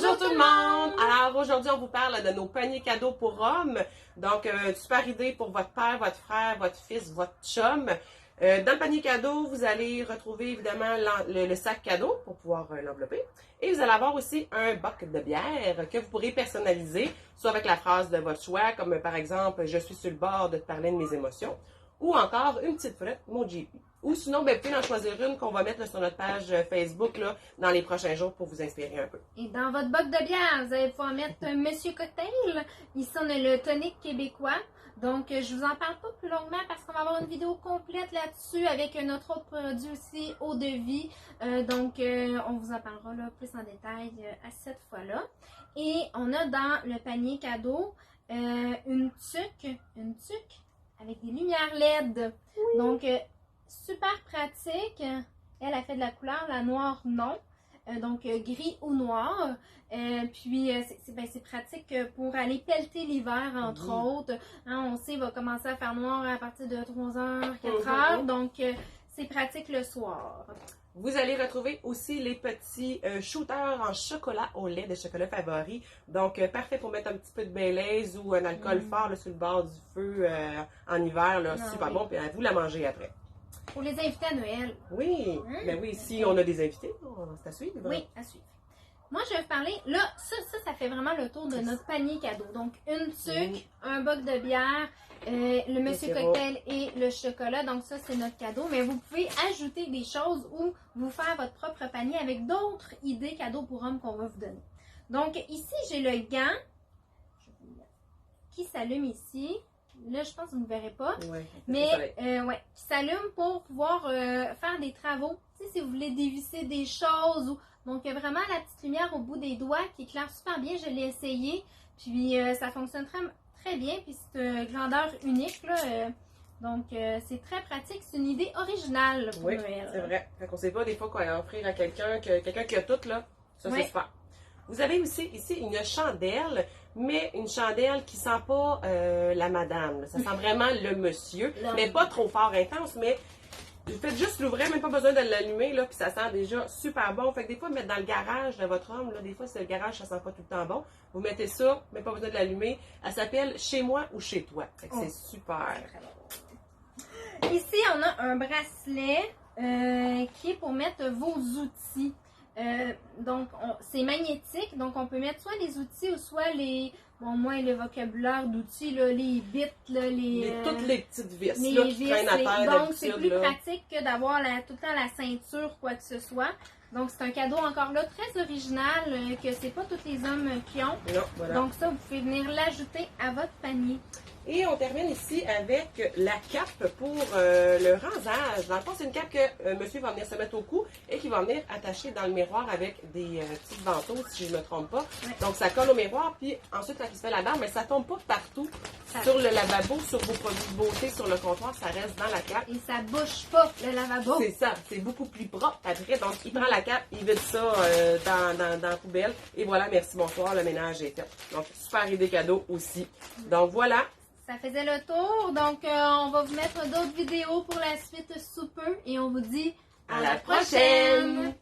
Bonjour tout le monde! Alors aujourd'hui, on vous parle de nos paniers cadeaux pour hommes. Donc, super idée pour votre père, votre frère, votre fils, votre chum. Dans le panier cadeau, vous allez retrouver évidemment le sac cadeau pour pouvoir l'envelopper. Et vous allez avoir aussi un boc de bière que vous pourrez personnaliser, soit avec la phrase de votre choix, comme par exemple « Je suis sur le bord de te parler de mes émotions », ou encore une petite frette, mon JP. Ou sinon, ben, vous pouvez en choisir une qu'on va mettre là, sur notre page Facebook là, dans les prochains jours pour vous inspirer un peu. Et dans votre boc de bière, vous allez pouvoir mettre un Monsieur Cocktail. Ici, on a le tonic québécois. Donc, je vous en parle pas plus longuement parce qu'on va avoir une vidéo complète là-dessus avec notre autre produit aussi, eau de vie. On vous en parlera là, plus en détail à cette fois-là. Et on a dans le panier cadeau une tuque avec des lumières LED. Oui. Donc, super pratique. Elle a fait de la couleur, la noire non. Donc, gris ou noir. C'est pratique pour aller pelleter l'hiver, entre autres. Hein, on sait, il va commencer à faire noir à partir de 3h, 4h. Donc, c'est pratique le soir. Vous allez retrouver aussi les petits shooters en chocolat au lait de chocolat favori. Donc, parfait pour mettre un petit peu de Baileys ou un alcool fort là, sur le bord du feu en hiver. Là, super bon, puis à vous la manger après. Pour les invités à Noël. Oui, ben oui, si on a des invités, c'est à suivre. Oui, à suivre. Moi, je vais vous parler, là, ça fait vraiment le tour de notre panier cadeau. Donc, une tuque, un boc de bière, le Monsieur Cocktail et le chocolat. Donc, ça, c'est notre cadeau. Mais vous pouvez ajouter des choses ou vous faire votre propre panier avec d'autres idées cadeaux pour hommes qu'on va vous donner. Donc, ici, j'ai le gant qui s'allume ici. Là, je pense que vous ne verrez pas. Ouais, mais, qui s'allume pour pouvoir faire des travaux. Tu sais, si vous voulez dévisser des choses. Donc, il y a vraiment la petite lumière au bout des doigts qui éclaire super bien. Je l'ai essayé. Puis, ça fonctionne très bien. Puis, c'est une grandeur unique. Là, c'est très pratique. C'est une idée originale pour Noël. C'est vrai. Fait qu'on ne sait pas des fois quoi offrir à quelqu'un qui a tout, là. Ça, c'est super. Vous avez aussi ici une chandelle, mais une chandelle qui sent pas la madame. Là. Ça sent vraiment le monsieur, mais pas trop fort, intense, mais vous faites juste l'ouvrir, même pas besoin de l'allumer, là, puis ça sent déjà super bon. Fait que des fois, mettre dans le garage de votre homme, là, des fois, c'est le garage, ça sent pas tout le temps bon. Vous mettez ça, mais pas besoin de l'allumer. Elle s'appelle Chez moi ou chez toi. Fait que c'est super. Ici, on a un bracelet qui est pour mettre vos outils. C'est magnétique, donc on peut mettre soit les outils ou soit les, moins le vocabulaire d'outils, les bits, toutes les petites vis, les là, qui traînent à terre. Donc c'est plus pratique que d'avoir tout le temps la ceinture, quoi que ce soit. Donc c'est un cadeau encore là très original que c'est pas tous les hommes qui ont. Non, voilà. Donc ça, vous pouvez venir l'ajouter à votre panier. Et on termine ici avec la cape pour le rasage. Dans le fond, c'est une cape que monsieur va venir se mettre au cou et qui va venir attacher dans le miroir avec des petites ventouses, si je ne me trompe pas. Ouais. Donc, ça colle au miroir, puis ensuite, quand il se fait la barbe, mais ça ne tombe pas partout sur le lavabo, sur vos produits de beauté, sur le comptoir, ça reste dans la cape. Et ça bouge pas, le lavabo. C'est ça, c'est beaucoup plus propre après. Donc, il prend la cape, il vide ça dans la poubelle. Et voilà, merci, bonsoir, le ménage est fait. Donc, super idée cadeau aussi. Donc, voilà. Ça faisait le tour, donc on va vous mettre d'autres vidéos pour la suite sous peu et on vous dit à la prochaine!